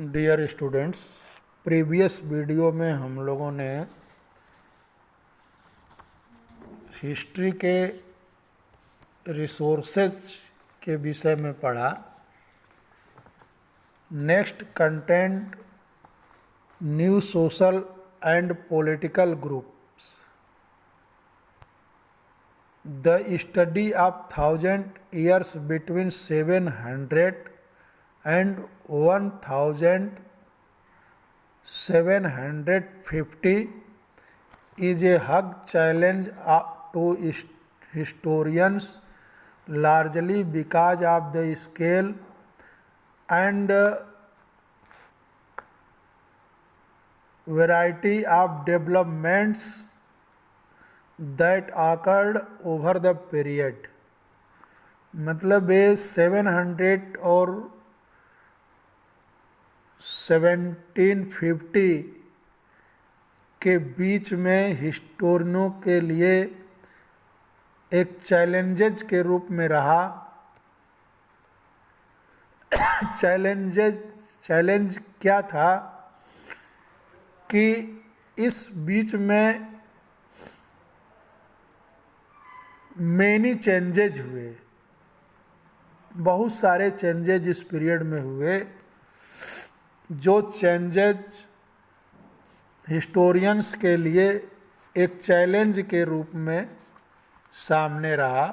Dear students, previous video में हम लोगों ने हिस्ट्री के रिसोर्सेज के विषय में पढ़ा। Next content new social and political groups, the study of 1000 years between 700 and 1750 is a hug challenge to historians, largely because of the scale and variety of developments that occurred over the period। मतलब ये 700 और 1750 के बीच में हिस्टोरियनों के लिए एक challenges के रूप में रहा। चैलेंज क्या था कि इस बीच में मेनी चेंजेज हुए, बहुत सारे चेंजेज इस पीरियड में हुए, जो चेंजेज हिस्टोरियंस के लिए एक चैलेंज के रूप में सामने रहा।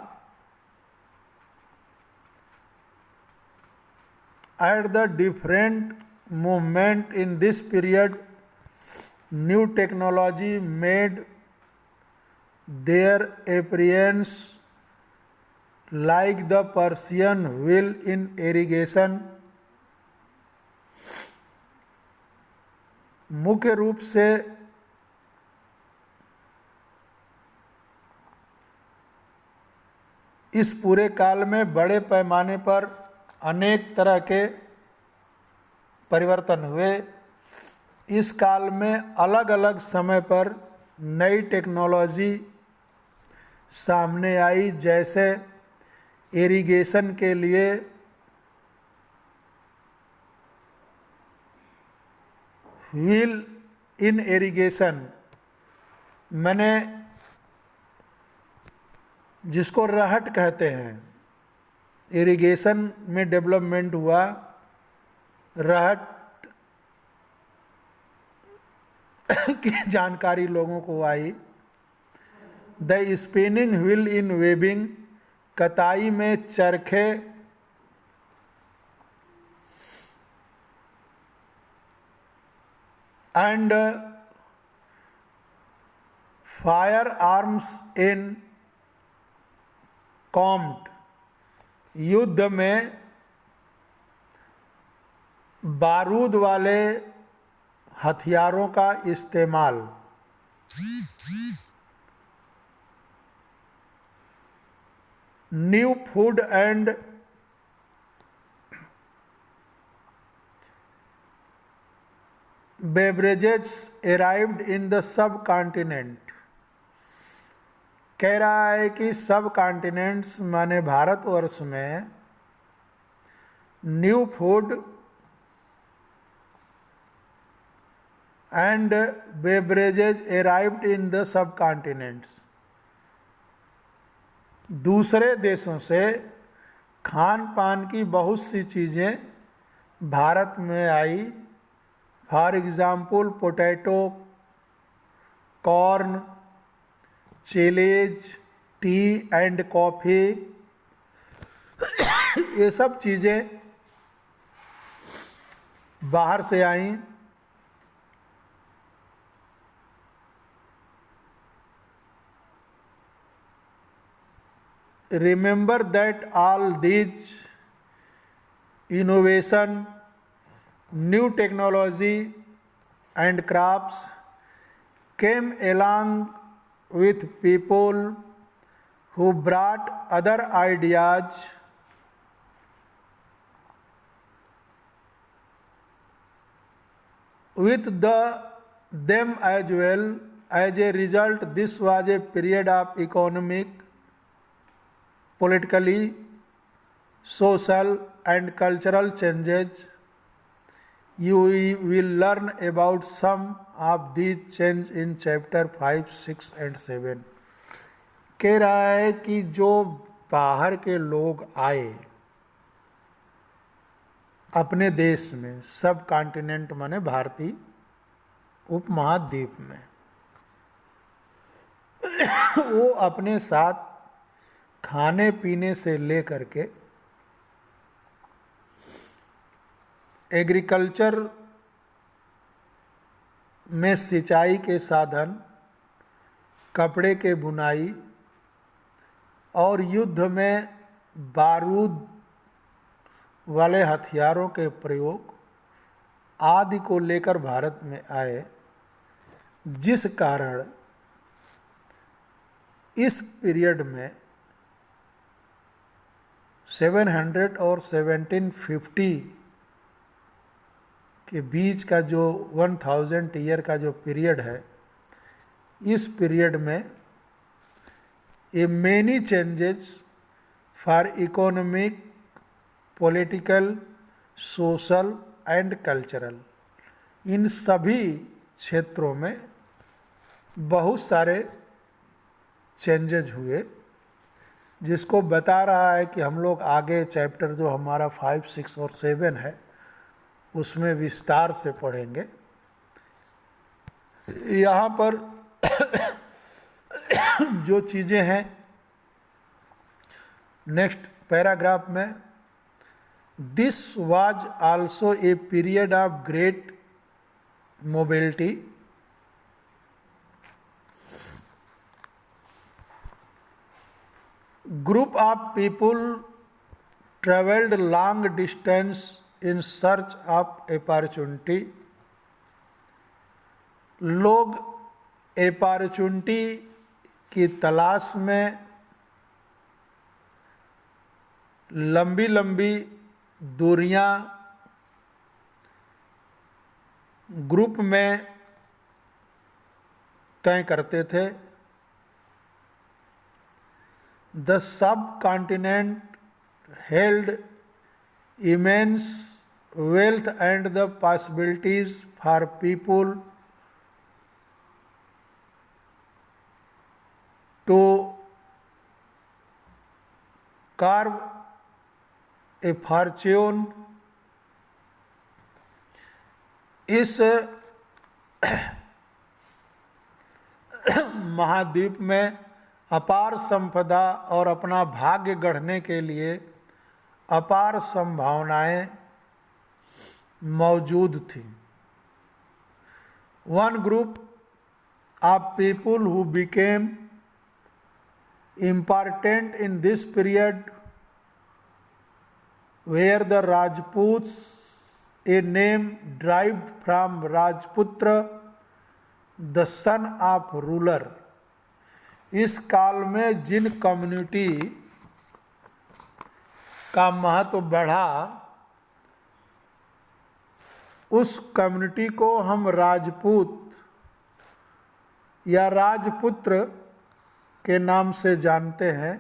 At the different movement in this period, new technology made their appearance, like the Persian wheel in irrigation। मुख्य रूप से इस पूरे काल में बड़े पैमाने पर अनेक तरह के परिवर्तन हुए। इस काल में अलग अलग समय पर नई टेक्नोलॉजी सामने आई, जैसे इरिगेशन के लिए व्हील इन इरिगेशन, मैंने जिसको रहट कहते हैं, इरिगेशन में डेवलपमेंट हुआ, रहट की जानकारी लोगों को आई। The spinning wheel in weaving, कताई में चरखे, and fire arms in combat, युद्ध में बारूद वाले हथियारों का इस्तेमाल। New food and beverages arrived in the subcontinent. कह रहा है कि सब कॉन्टिनेंट्स माने भारतवर्ष में new food and beverages arrived in the subcontinents, दूसरे देशों से खान पान की बहुत सी चीज़ें भारत में आई। For example potato, corn, chillies, tea and coffee, ये सब चीज़ें बाहर से आई। Remember that all these innovation, new technology and crafts came along with people who brought other ideas with them as well. As a result, this was a period of economic, politically, social and cultural changes You will learn about some of these change in chapter 5, 6 and 7. कह रहा है कि जो बाहर के लोग आए अपने देश में, सब कॉन्टिनेंट माने भारतीय उपमहाद्वीप में, वो अपने साथ खाने पीने से लेकर के एग्रीकल्चर में सिंचाई के साधन, कपड़े के बुनाई और युद्ध में बारूद वाले हथियारों के प्रयोग आदि को लेकर भारत में आए, जिस कारण इस पीरियड में 700 और 1750 के बीच का जो 1000 ईयर का जो पीरियड है, इस पीरियड में a many changes for economic, political, social and cultural, इन सभी क्षेत्रों में बहुत सारे चेंजेज हुए, जिसको बता रहा है कि हम लोग आगे चैप्टर जो हमारा 5, 6 और 7 है उसमें विस्तार से पढ़ेंगे। यहाँ पर जो चीज़ें हैं नेक्स्ट पैराग्राफ में, this was also a period of great mobility, group of people traveled long distance in search of opportunity, लोग अपॉर्चुनिटी की तलाश में लंबी लंबी दूरियां ग्रुप में तय करते थे। The subcontinent held immense wealth and the possibilities for people to carve a fortune। इस महाद्वीप में अपार संपदा और अपना भाग्य गढ़ने के लिए अपार संभावनाएं मौजूद थी। One group of people who became important in this period where the Rajputs, a name derived from rajputra the son of ruler. इस काल में जिन कम्युनिटी का महत्व बढ़ा, उस कम्युनिटी को हम राजपूत या राजपुत्र के नाम से जानते हैं।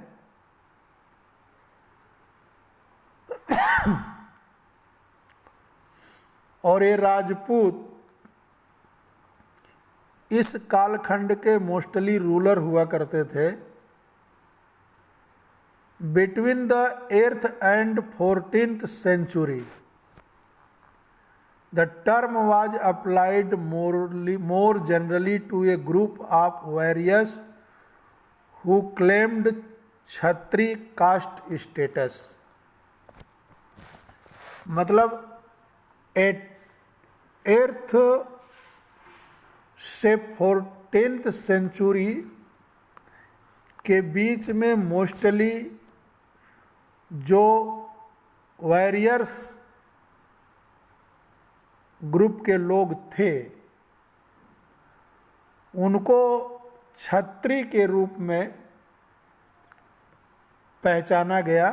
और ये राजपूत इस कालखंड के मोस्टली रूलर हुआ करते थे। Between the 8th and 14th century, the term was applied more generally to a group of warriors who claimed Kshatriya caste status. मतलब 8th से 14th सेंचुरी के बीच में मोस्टली जो वॉरियर्स ग्रुप के लोग थे, उनको क्षत्रिय के रूप में पहचाना गया।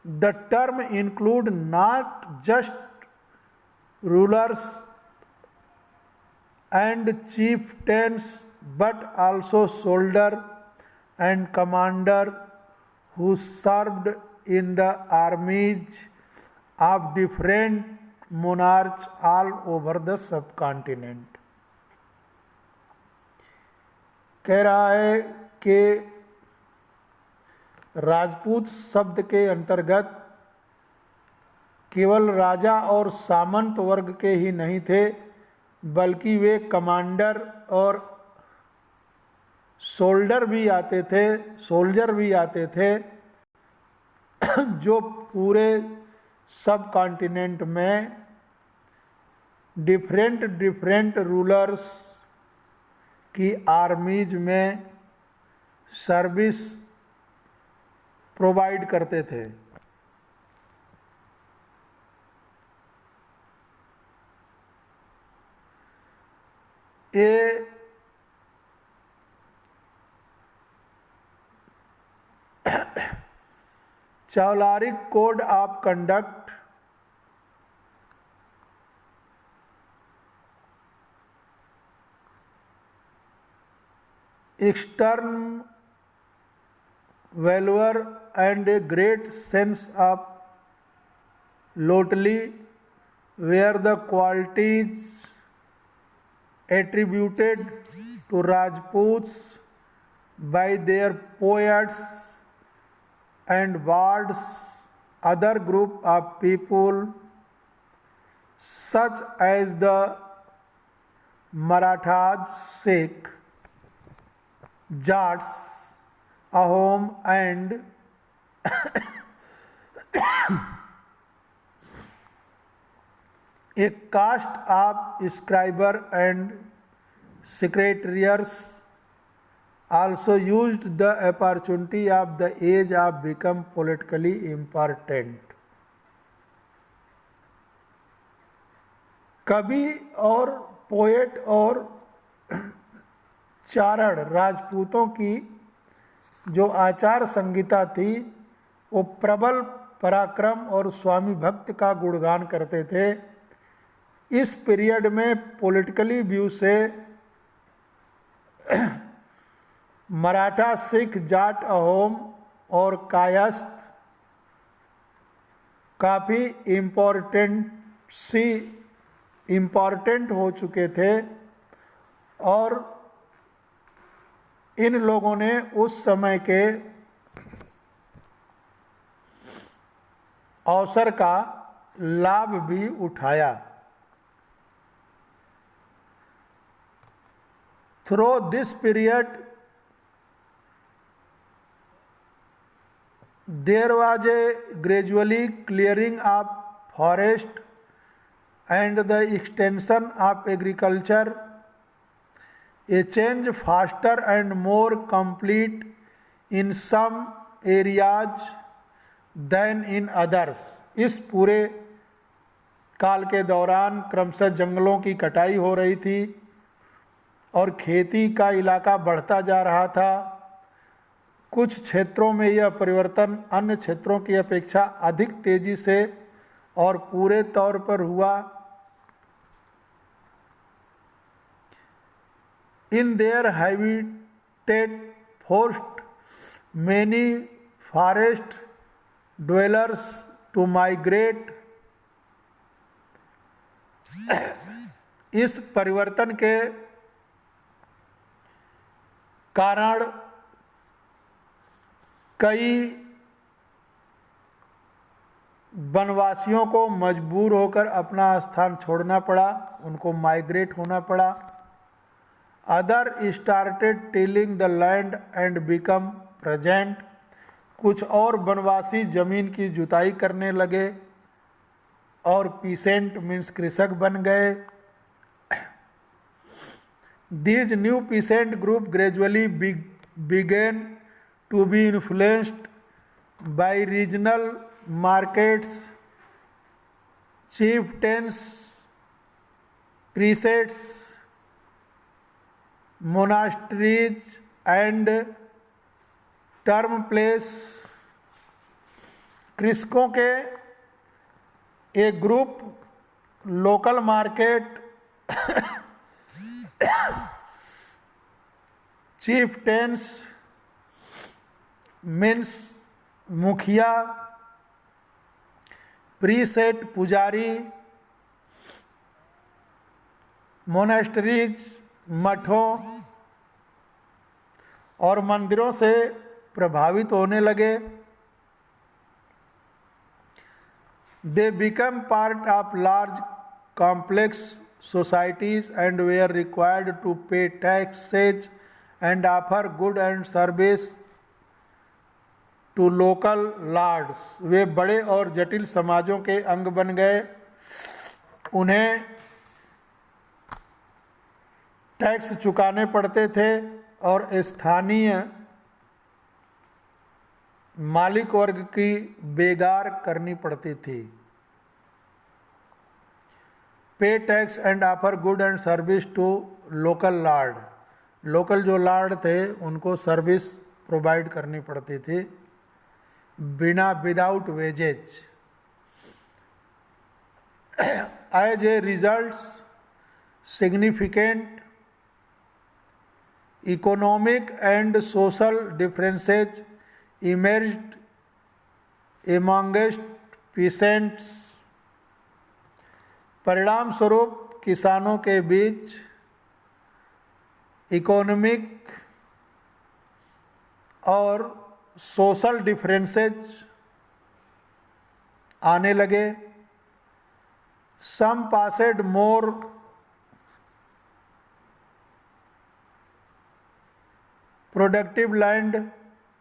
The term include not just rulers and chieftains but also soldier and commander who served in the armies of different monarchs all over the subcontinent. कह रहा है कि राजपूत शब्द के अंतर्गत केवल राजा और सामंत वर्ग के ही नहीं थे, बल्कि वे कमांडर और सोल्जर भी आते थे जो पूरे सब कॉन्टिनेंट में डिफरेंट रूलर्स की आर्मीज में सर्विस प्रोवाइड करते थे। ये चौलारिक कोड ऑफ कंडक्ट एक्सटर्न वेलवर and a great sense of loyalty were the qualities attributed to Rajputs by their poets and bards. Other group of people such as the Marathas, Sikh, Jats, Ahom and a caste of scriber and secretaries also used the opportunity of the age of become politically important. कवि और poet और चारण राजपूतों की जो आचार संहिता थी वो प्रबल पराक्रम और स्वामी भक्त का गुणगान करते थे। इस पीरियड में पॉलिटिकली व्यू से मराठा, सिख, जाट, अहोम और कायस्थ काफ़ी इम्पॉर्टेंट हो चुके थे और इन लोगों ने उस समय के अवसर का लाभ भी उठाया। Through this period there was a gradually clearing of forest and the extension of agriculture, a change faster and more complete in some areas than in others. इस पूरे काल के दौरान क्रमशः जंगलों की कटाई हो रही थी और खेती का इलाका बढ़ता जा रहा था। कुछ क्षेत्रों में यह परिवर्तन अन्य क्षेत्रों की अपेक्षा अधिक तेजी से और पूरे तौर पर हुआ। In their habitat forced many forest dwellers to migrate. इस परिवर्तन के कारण कई वनवासियों को मजबूर होकर अपना स्थान छोड़ना पड़ा, उनको माइग्रेट होना पड़ा। Other started tilling the land and become present. कुछ और वनवासी जमीन की जुताई करने लगे और पीसेंट मीन्स कृषक बन गए। These new peasant group gradually began to be influenced by regional markets, chieftains, priests, monasteries and term place। कृषकों के एक ग्रुप लोकल मार्केट, chieftains मीन्स मुखिया, प्रीसेट पुजारी, मोनेस्ट्रीज, मठों और मंदिरों से प्रभावित होने लगे। They become part of large complex societies and were required to pay taxes and offer good and service to local lords. वे बड़े और जटिल समाजों के अंग बन गए। उन्हें टैक्स चुकाने पड़ते थे और स्थानीय मालिक वर्ग की बेगार करनी पड़ती थी। Pay tax and offer good and service to local lord. Local जो लॉर्ड थे उनको सर्विस प्रोवाइड करनी पड़ती थी बिना without wages. As a result significant economic and social differences emerged amongst peasants। परिणाम स्वरूप किसानों के बीच इकोनॉमिक और सोशल डिफरेंसेज आने लगे। Some possessed more productive land,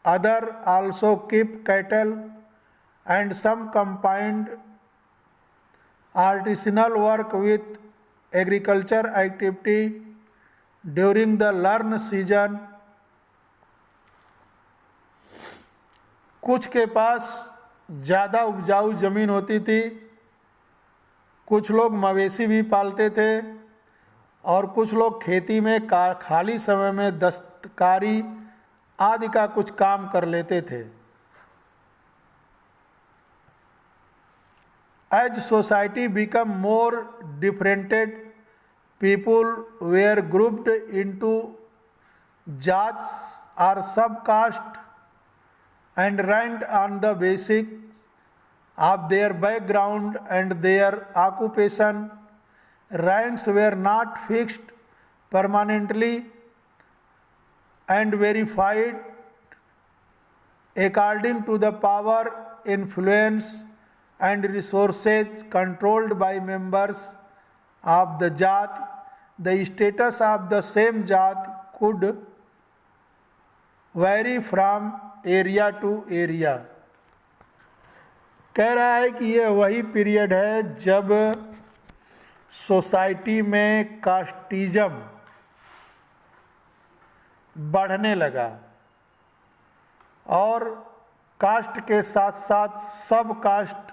other also keep cattle, and some combined artisanal work with agriculture activity during the lean season। कुछ के पास ज़्यादा उपजाऊ ज़मीन होती थी, कुछ लोग मवेशी भी पालते थे और कुछ लोग खेती में खाली समय में दस्तकारी आदि का कुछ काम कर लेते थे। As society become more differentiated, people were grouped into jatis or subcaste and ranked on the basic of their background and their occupation. Ranks were not fixed permanently and verified according to the power, influence and resources controlled by members of the jat। The status of the same jat could vary from area to area। कह रहा है कि ये वही period है जब society में casteism बढ़ने लगा और कास्ट के साथ साथ सब कास्ट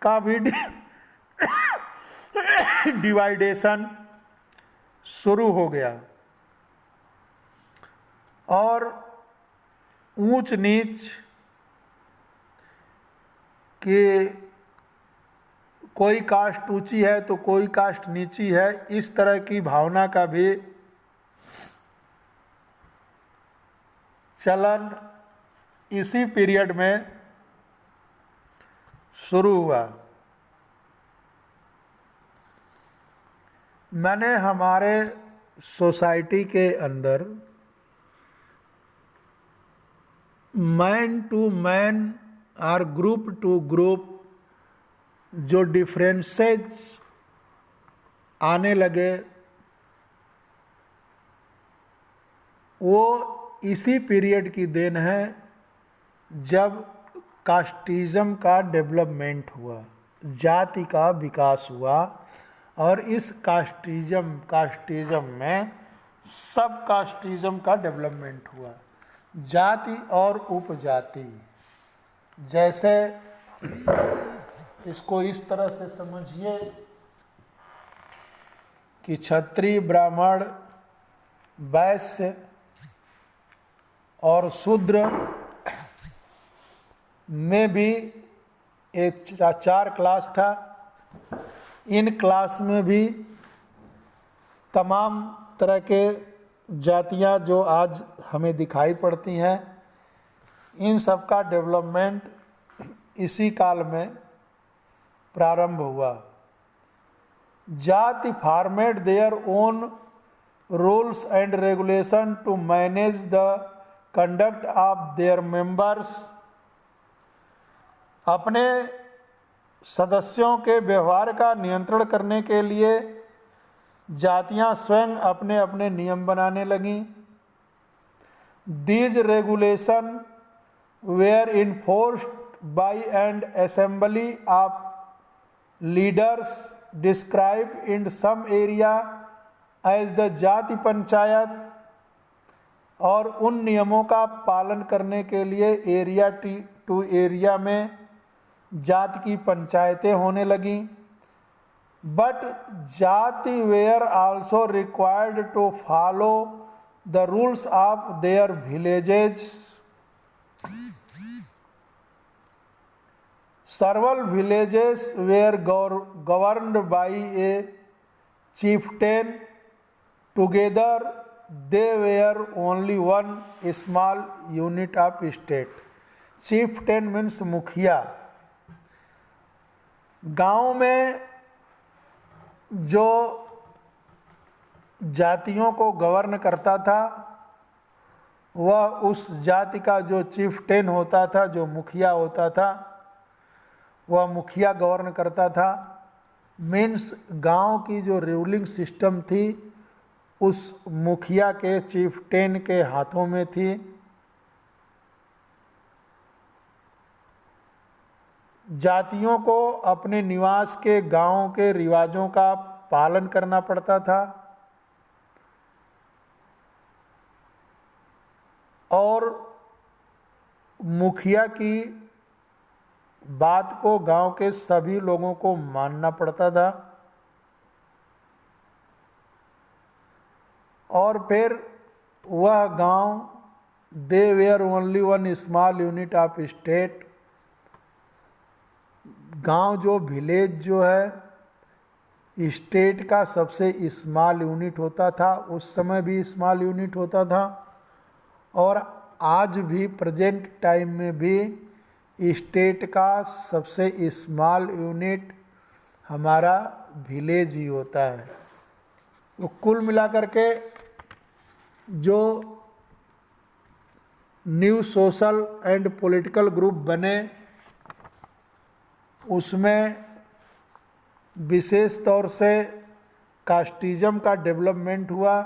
का भी डिवाइडेशन शुरू हो गया और ऊंच नीच के कोई कास्ट ऊंची है तो कोई कास्ट नीची है, इस तरह की भावना का भी चलन इसी पीरियड में शुरू हुआ। मैंने हमारे सोसाइटी के अंदर मैन टू मैन और ग्रुप टू ग्रुप जो डिफरेंसेस आने लगे वो इसी पीरियड की देन है जब कास्टिज्म का डेवलपमेंट हुआ, जाति का विकास हुआ और इस कास्टिज्म में सब कास्टिज्म का डेवलपमेंट हुआ। जाति और उपजाति, जैसे इसको इस तरह से समझिए कि क्षत्रिय, ब्राह्मण, वैश्य और शूद्र में भी एक 4 क्लास था। इन क्लास में भी तमाम तरह के जातियां जो आज हमें दिखाई पड़ती हैं, इन सब का डेवलपमेंट इसी काल में प्रारंभ हुआ। Jati formed their own rules and regulation to manage the conduct of their members. अपने सदस्यों के व्यवहार का नियंत्रण करने के लिए जातियां स्वयं अपने अपने नियम बनाने लगीं। These regulation were enforced by an assembly of leaders described in some area as the जाति पंचायत, और उन नियमों का पालन करने के लिए एरिया टू एरिया में जाति की पंचायतें होने लगीं। But jati were also required to follow the rules of their villages. Several villages were governed by a chieftain. Together they were only one small unit of state. Chieftain means मुखिया। गांव में जो जातियों को गवर्न करता था वह उस जाति का जो चीफ्टेन होता था, जो मुखिया होता था, वह मुखिया गवर्न करता था। मीन्स गांव की जो रूलिंग सिस्टम थी उस मुखिया के चीफ्टेन के हाथों में थी। जातियों को अपने निवास के गांव के रिवाजों का पालन करना पड़ता था और मुखिया की बात को गांव के सभी लोगों को मानना पड़ता था। और फिर वह गांव they were only one small unit of state. गांव जो विलेज जो है स्टेट का सबसे स्मॉल यूनिट होता था, उस समय भी स्मॉल यूनिट होता था और आज भी प्रेजेंट टाइम में भी स्टेट का सबसे स्मॉल यूनिट हमारा विलेज ही होता है। तो कुल मिलाकर के जो new social and political group बने उसमें विशेष तौर से कास्टिज्म का डेवलपमेंट हुआ।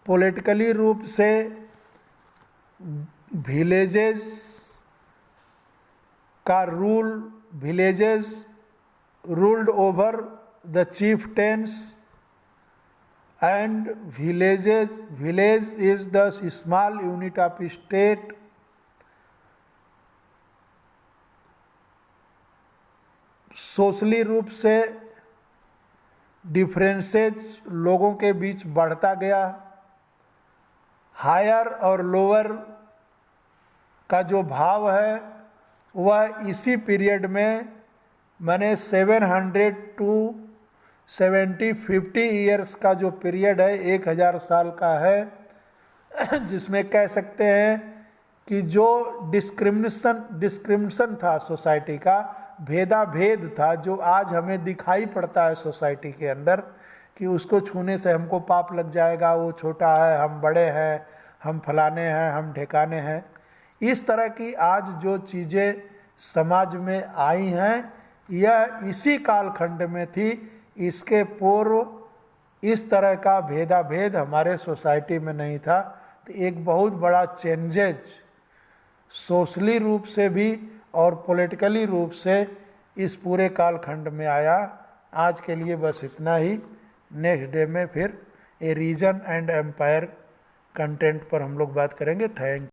पॉलिटिकली रूप से विलेजेस का rule, villages ruled over the chieftains and village is the small unit of state. Socially रूप से डिफरेंसेस लोगों के बीच बढ़ता गया। हायर और लोअर का जो भाव है वह इसी पीरियड में मैंने 700 टू 50 ईयर्स का जो पीरियड है 1000 साल का है, जिसमें कह सकते हैं कि जो डिस्क्रिमिनेशन था सोसाइटी का, भेदाभेद था, जो आज हमें दिखाई पड़ता है सोसाइटी के अंदर कि उसको छूने से हमको पाप लग जाएगा, वो छोटा है, हम बड़े हैं, हम फलाने हैं, हम ढेकाने हैं। इस तरह की आज जो चीज़ें समाज में आई हैं यह इसी कालखंड में थी। इसके पूर्व इस तरह का भेदाभेद हमारे सोसाइटी में नहीं था। तो एक बहुत बड़ा चेंजेज सोशली रूप से भी और पॉलिटिकली रूप से इस पूरे कालखंड में आया। आज के लिए बस इतना ही। नेक्स्ट डे में फिर ए रीजन एंड एम्पायर कंटेंट पर हम लोग बात करेंगे। थैंक